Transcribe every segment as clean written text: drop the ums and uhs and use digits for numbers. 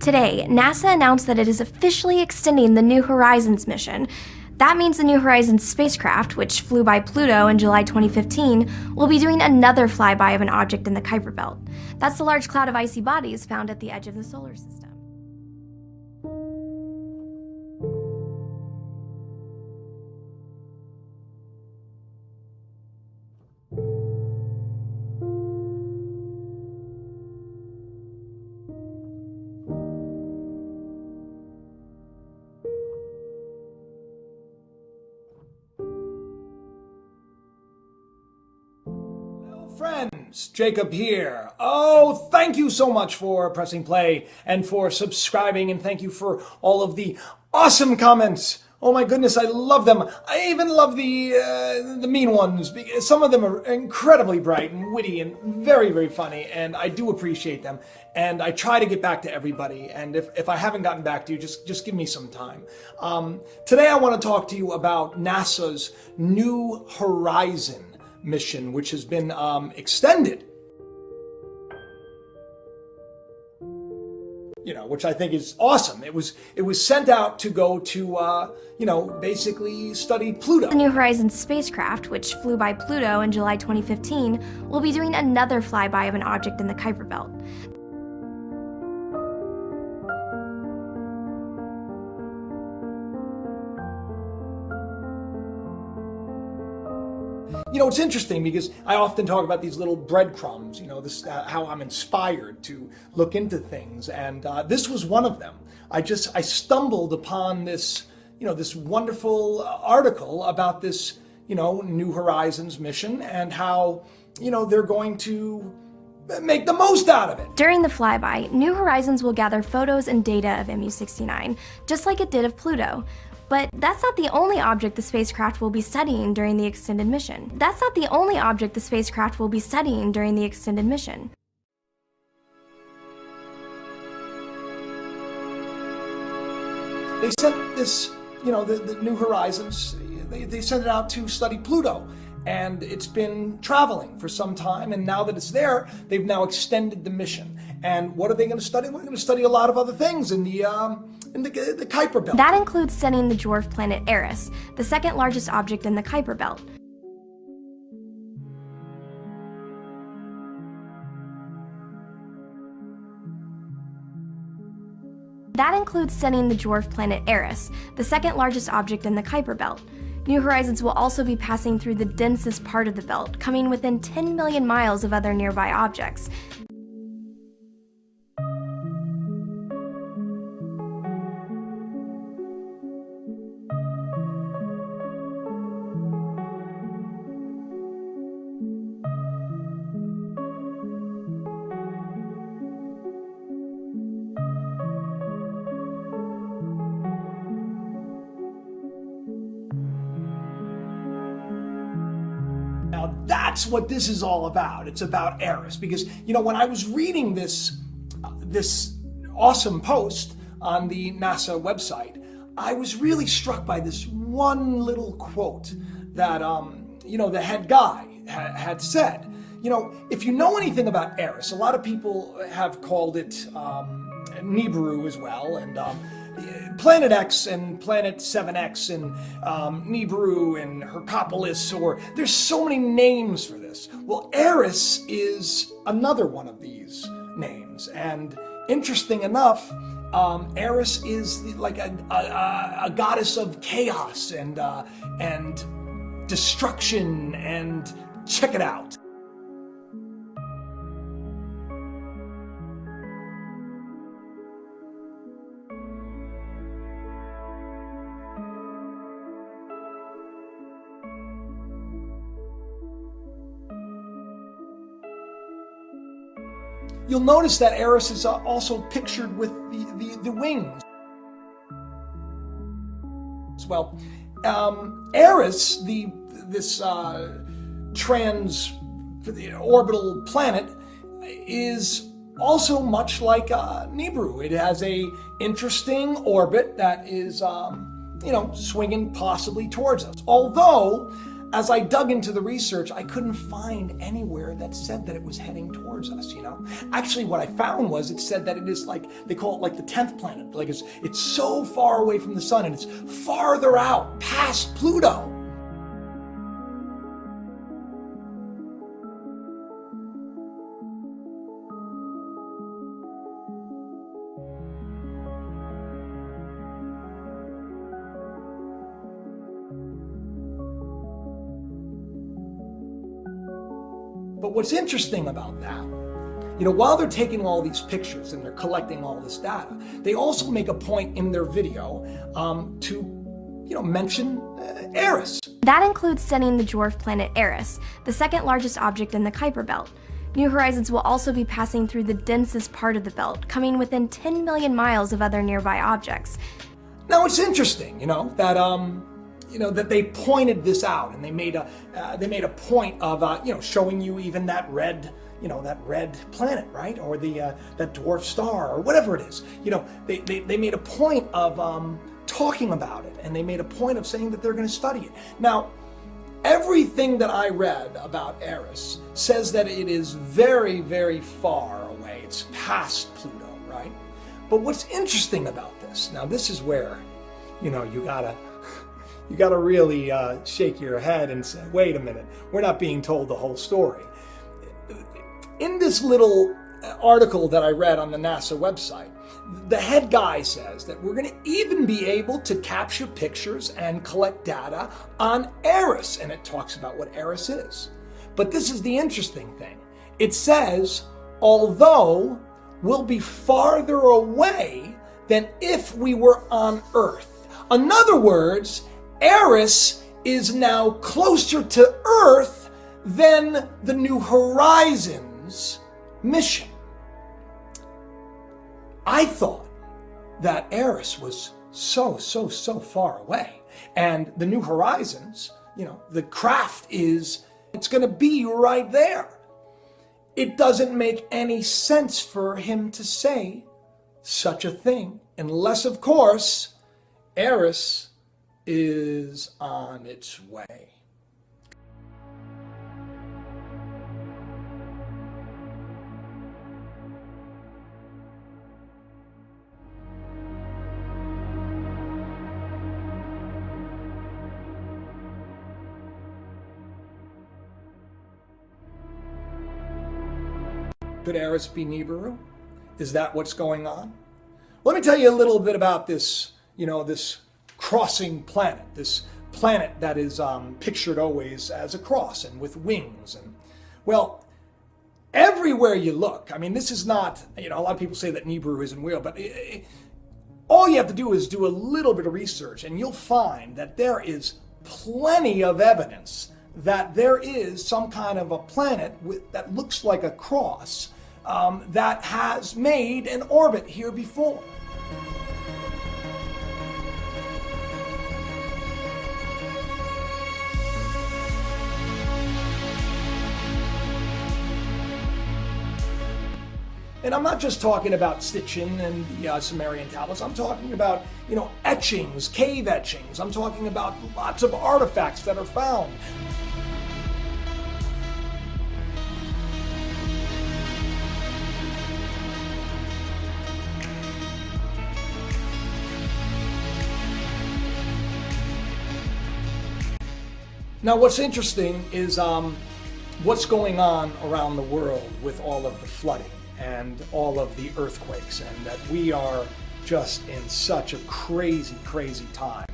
Today, NASA announced that it is officially extending the New Horizons mission. That means the New Horizons spacecraft, which flew by Pluto in July 2015, will be doing another flyby of an object in the Kuiper Belt. That's the large cloud of icy bodies found at the edge of the solar system. Friends, Jacob here. Oh, thank you so much for pressing play and for subscribing, and thank you for all of the awesome comments. Oh my goodness, I love them. I even love the mean ones, because some of them are incredibly bright and witty and very, very funny, and I do appreciate them. And I try to get back to everybody, and if I haven't gotten back to you, just give me some time. Today I want to talk to you about NASA's New Horizon mission, which has been extended, which I think is awesome. It was sent out to go to basically study Pluto. The New Horizons spacecraft, which flew by Pluto in July 2015, will be doing another flyby of an object in the Kuiper Belt. It's interesting because I often talk about these little breadcrumbs, this how I'm inspired to look into things, and this was one of them. I stumbled upon this, this wonderful article about this, New Horizons mission and how, they're going to make the most out of it. During the flyby, New Horizons will gather photos and data of MU-69, just like it did of Pluto. But that's not the only object the spacecraft will be studying during the extended mission. They sent this, the New Horizons, they sent it out to study Pluto. And it's been traveling for some time, and now that it's there, they've now extended the mission. And what are they going to study? We're going to study a lot of other things in the Kuiper Belt. That includes studying the dwarf planet Eris, the second largest object in the Kuiper Belt. New Horizons will also be passing through the densest part of the belt, coming within 10 million miles of other nearby objects. Now that's what this is all about. It's about Eris, because when I was reading this awesome post on the NASA website, I was really struck by this one little quote that the head guy had said. If you know anything about Eris, a lot of people have called it Nibiru as well, and Planet X and Planet 7X and Nibiru and Hercopolis, or there's so many names for this. Well, Eris is another one of these names, and interesting enough, Eris is like a goddess of chaos and destruction, and check it out. You'll notice that Eris is also pictured with the wings. Well, Eris, this orbital planet, is also much like Nibiru. It has a interesting orbit that is, swinging possibly towards us. Although as I dug into the research, I couldn't find anywhere that said that it was heading towards us, you know? Actually, what I found was it said that it is like, they call it like the 10th planet. Like it's so far away from the sun and it's farther out past Pluto. But what's interesting about that, you know, while they're taking all these pictures and they're collecting all this data, they also make a point in their video to, you know, mention Eris. That includes studying the dwarf planet Eris, the second largest object in the Kuiper Belt. New Horizons will also be passing through the densest part of the belt, coming within 10 million miles of other nearby objects. Now it's interesting, you know, that they pointed this out, and they made a point of showing you even that red planet, right, or that dwarf star or whatever it is. You know, they made a point of talking about it, and they made a point of saying that they're going to study it. Now, everything that I read about Eris says that it is very, very far away. It's past Pluto, right? But what's interesting about this, now this is where, you know, you gotta really shake your head and say, wait a minute, we're not being told the whole story. In this little article that I read on the NASA website, the head guy says that we're going to even be able to capture pictures and collect data on Eris, and it talks about what Eris is. But this is the interesting thing. It says, although we'll be farther away than if we were on Earth. In other words, Eris is now closer to Earth than the New Horizons mission. I thought that Eris was so far away, and the New Horizons, you know, the craft it's going to be right there. It doesn't make any sense for him to say such a thing, unless, of course, Eris is on its way. Could Eris be Nibiru? Is that what's going on? Let me tell you a little bit about this, you know, this crossing planet, this planet that is pictured always as a cross and with wings. And well, everywhere you look, I mean, this is not, you know, a lot of people say that Nibiru isn't real, but all you have to do is do a little bit of research and you'll find that there is plenty of evidence that there is some kind of a planet that looks like a cross that has made an orbit here before. And I'm not just talking about Sitchin and the Sumerian tablets. I'm talking about, you know, etchings, cave etchings. I'm talking about lots of artifacts that are found. Now, what's interesting is what's going on around the world with all of the flooding and all of the earthquakes, and that we are just in such a crazy, crazy time.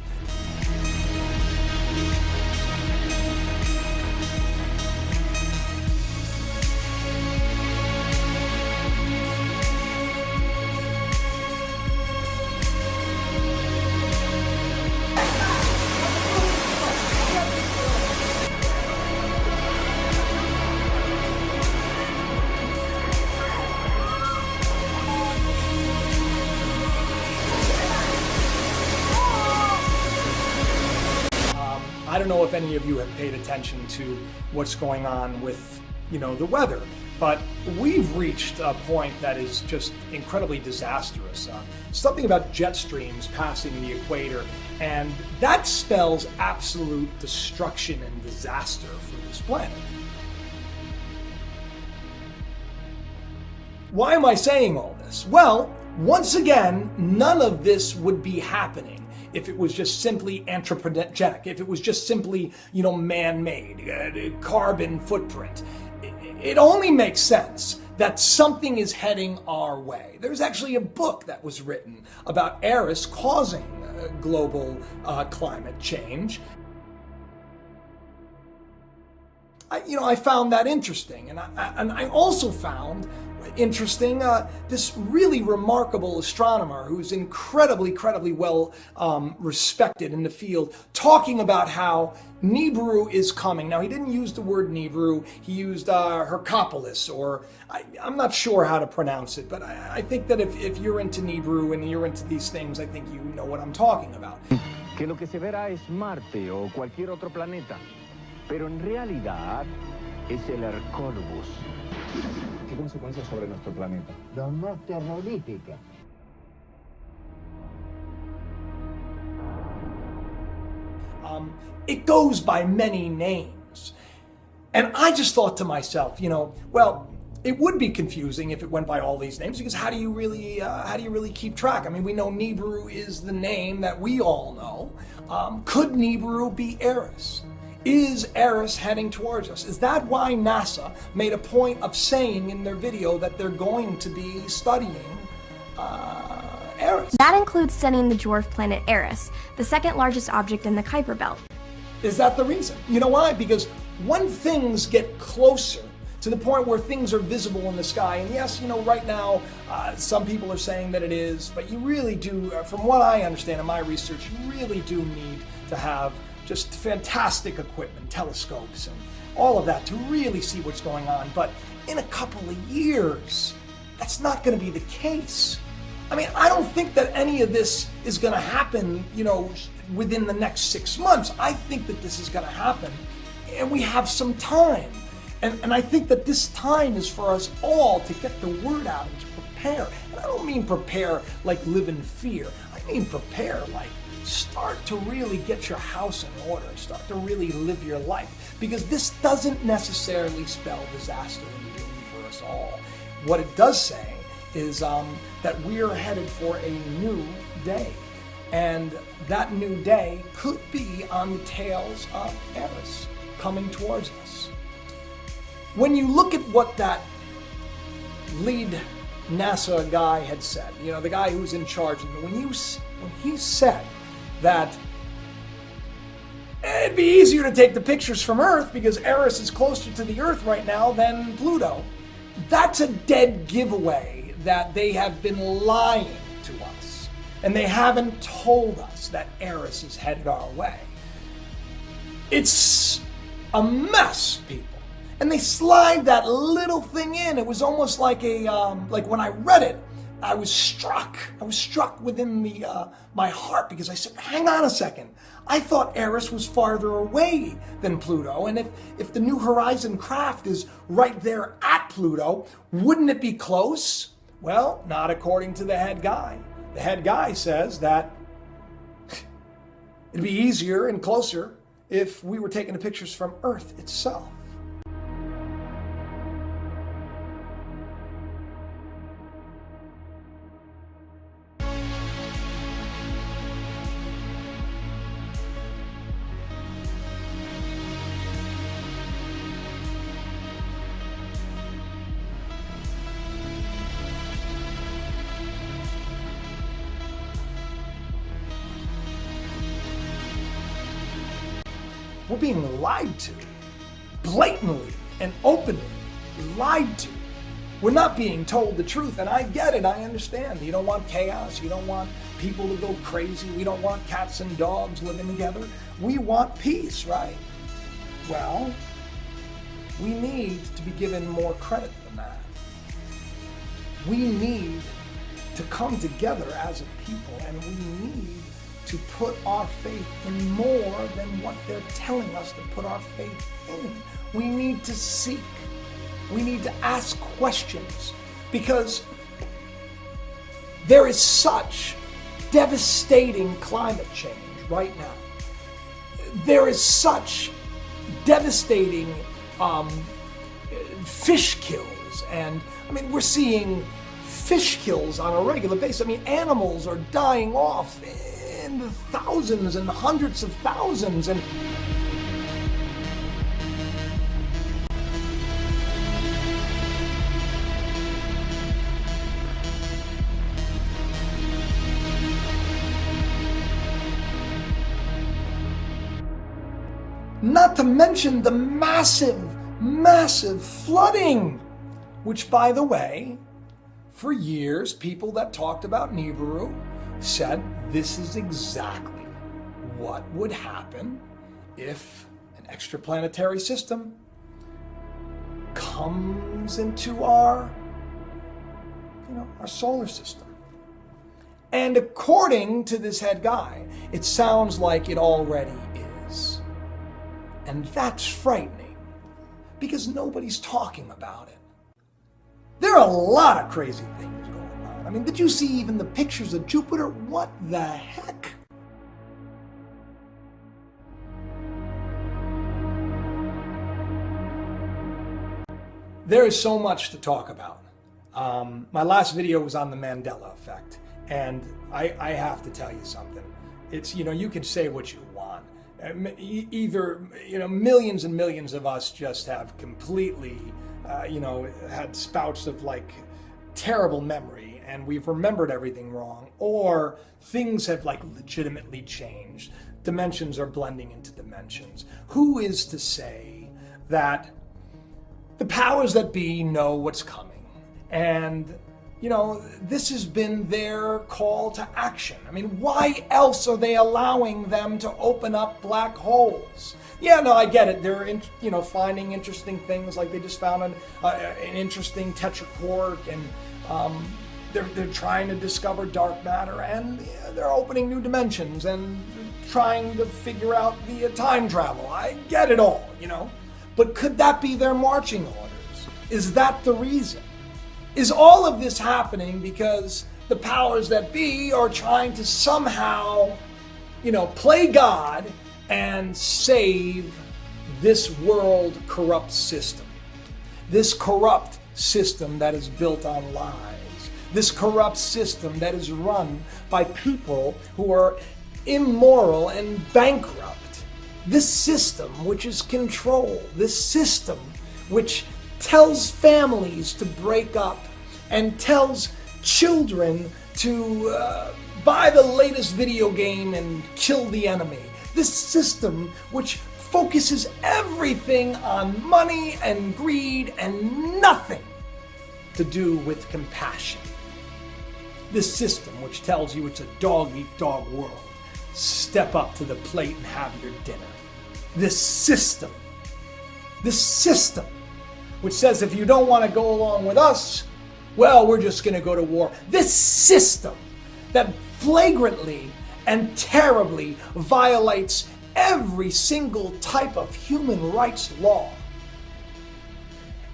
I don't know if any of you have paid attention to what's going on with, you know, the weather. But we've reached a point that is just incredibly disastrous. Something about jet streams passing the equator, and that spells absolute destruction and disaster for this planet. Why am I saying all this? Well, once again, none of this would be happening if it was just simply anthropogenic, if it was just simply, man-made, carbon footprint. It only makes sense that something is heading our way. There's actually a book that was written about Eris causing global climate change. I found that interesting, and I also found interesting this really remarkable astronomer who's incredibly well respected in the field, talking about how Nibiru is coming. Now, he didn't use the word Nibiru, he used Hercopolis, or I'm not sure how to pronounce it, but I think that if you're into Nibiru and you're into these things, I think you know what I'm talking about. Que lo que se verá es Marte o cualquier otro planeta, pero en realidad es el Hercólogos. ¿Qué consecuencias sobre nuestro planeta? Los más terroríficas. It goes by many names. And I just thought to myself, well, it would be confusing if it went by all these names, because how do you really keep track? I mean, we know Nibiru is the name that we all know. Could Nibiru be Eris? Is Eris heading towards us? Is that why NASA made a point of saying in their video that they're going to be studying Eris? That includes studying the dwarf planet Eris, the second largest object in the Kuiper Belt. Is that the reason? You know why? Because when things get closer to the point where things are visible in the sky, and yes, right now, some people are saying that it is, but you really do, from what I understand in my research, you really do need to have just fantastic equipment, telescopes, and all of that to really see what's going on. But in a couple of years, that's not going to be the case. I mean, I don't think that any of this is going to happen, within the next 6 months. I think that this is going to happen, and we have some time. And I think that this time is for us all to get the word out and to prepare. And I don't mean prepare like live in fear. I mean prepare like start to really get your house in order, start to really live your life, because this doesn't necessarily spell disaster and doom for us all. What it does say is that we're headed for a new day, and that new day could be on the tails of Eris coming towards us. When you look at what that lead NASA guy had said, the guy who's in charge, when he said that it'd be easier to take the pictures from Earth because Eris is closer to the Earth right now than Pluto, that's a dead giveaway that they have been lying to us. And they haven't told us that Eris is headed our way. It's a mess, people. And they slide that little thing in. It was almost like like when I read it, I was struck within my heart, because I said, hang on a second. I thought Eris was farther away than Pluto, and if the New Horizon craft is right there at Pluto, wouldn't it be close? Well, not according to the head guy. The head guy says that it'd be easier and closer if we were taking the pictures from Earth itself. We're being lied to, blatantly and openly lied to. We're not being told the truth, and I get it, I understand. You don't want chaos, you don't want people to go crazy, we don't want cats and dogs living together. We want peace, right? Well, we need to be given more credit than that. We need to come together as a people, and we need to put our faith in more than what they're telling us to put our faith in. We need to seek We need to ask questions because there is such devastating climate change right now. There is such devastating fish kills, and I mean, we're seeing fish kills on a regular basis. I mean, animals are dying off in the thousands and hundreds of thousands, and not to mention the massive flooding, which, by the way, for years, people that talked about Nibiru said this is exactly what would happen if an extraplanetary system comes into our solar system. And according to this head guy, it sounds like it already is. And that's frightening because nobody's talking about it. There are a lot of crazy things going on. I mean, did you see even the pictures of Jupiter? What the heck? There is so much to talk about. My last video was on the Mandela effect, and I have to tell you something. It's, you can say what you want. Either, millions and millions of us just have completely, had spouts of like terrible memory and we've remembered everything wrong, or things have like legitimately changed. Dimensions are blending into dimensions. Who is to say that the powers that be know what's coming? And this has been their call to action. I mean, why else are they allowing them to open up black holes? Yeah, no, I get it. They're, finding interesting things, like they just found an interesting tetraquark, and they're trying to discover dark matter, and they're opening new dimensions and trying to figure out the time travel. I get it all, But could that be their marching orders? Is that the reason? Is all of this happening because the powers that be are trying to somehow, play God and save this world corrupt system? This corrupt system that is built on lies. This corrupt system that is run by people who are immoral and bankrupt. This system which is control. This system which tells families to break up and tells children to buy the latest video game and kill the enemy. This system which focuses everything on money and greed and nothing to do with compassion. This system which tells you it's a dog-eat-dog world. Step up to the plate and have your dinner. This system which says if you don't want to go along with us, well, we're just going to go to war. This system that flagrantly and terribly violates every single type of human rights law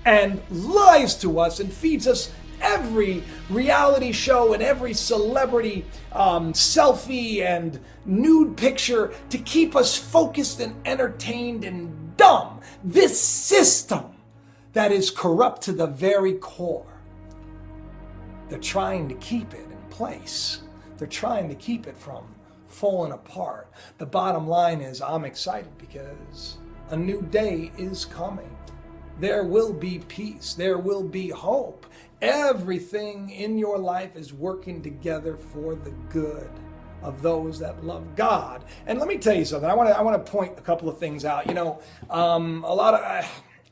and lies to us and feeds us every reality show and every celebrity selfie and nude picture to keep us focused and entertained and dumb. This system that is corrupt to the very core. They're trying to keep it in place. They're trying to keep it from falling apart. The bottom line is I'm excited because a new day is coming. There will be peace. There will be hope. Everything in your life is working together for the good of those that love God. And let me tell you something. I want to point a couple of things out.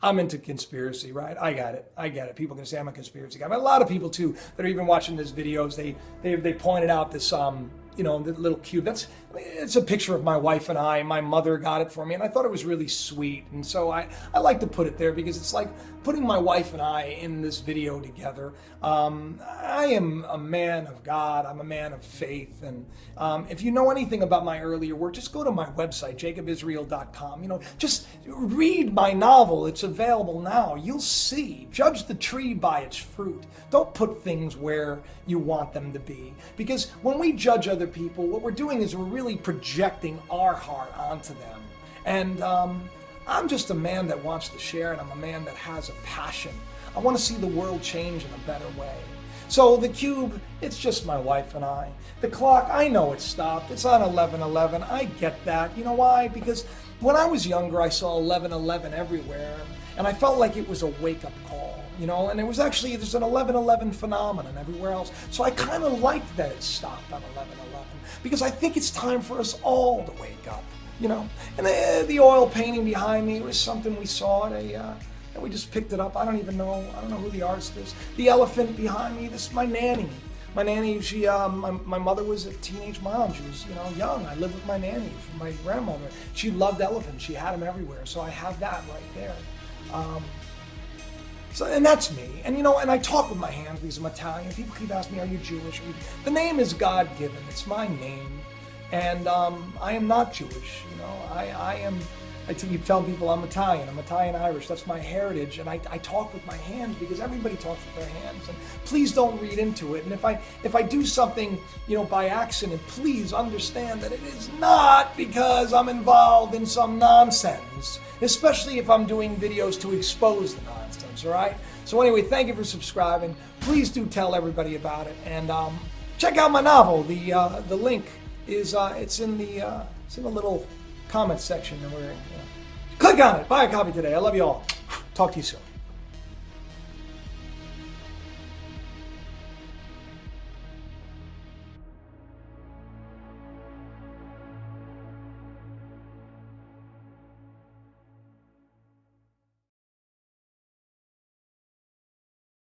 I'm into conspiracy, right? I got it. People can say I'm a conspiracy guy. But a lot of people too that are even watching these videos, they pointed out this the little cube. it's a picture of my wife and I. My mother got it for me, and I thought it was really sweet. And so I like to put it there because it's like putting my wife and I in this video together. I am a man of God. I'm a man of faith. And if you know anything about my earlier work, just go to my website, jacobisrael.com. You know, just read my novel. It's available now. You'll see. Judge the tree by its fruit. Don't put things where you want them to be. Because when we judge other people, what we're doing is we're really projecting our heart onto them. And I'm just a man that wants to share, and I'm a man that has a passion. I want to see the world change in a better way. So the cube, it's just my wife and I. The clock, I know it stopped. It's on 11:11. I get that. You know why? Because when I was younger, I saw 11:11 everywhere, and I felt like it was a wake-up call. You know, and it was actually, there's an 11:11 phenomenon everywhere else. So I kind of liked that it stopped on 11:11 because I think it's time for us all to wake up, you know. And the oil painting behind me was something we saw at and we just picked it up. I don't know who the artist is. The elephant behind me, this is my nanny. My nanny, she, my mother was a teenage mom. She was, you know, young. I lived with my nanny, my grandmother. She loved elephants. She had them everywhere. So I have that right there. So, and that's me. And you know, and I talk with my hands because I'm Italian. People keep asking me, are you Jewish? The name is God-given. It's my name. And I am not Jewish. You know, I keep telling people I'm Italian. I'm Italian-Irish. That's my heritage. And I talk with my hands because everybody talks with their hands. And please don't read into it. And if I do something, you know, by accident, please understand that it is not because I'm involved in some nonsense, especially if I'm doing videos to expose the nonsense, all right? So anyway, thank you for subscribing. Please do tell everybody about it. And check out my novel. The link is, it's in the little comment section. And click on it. Buy a copy today. I love you all. Talk to you soon.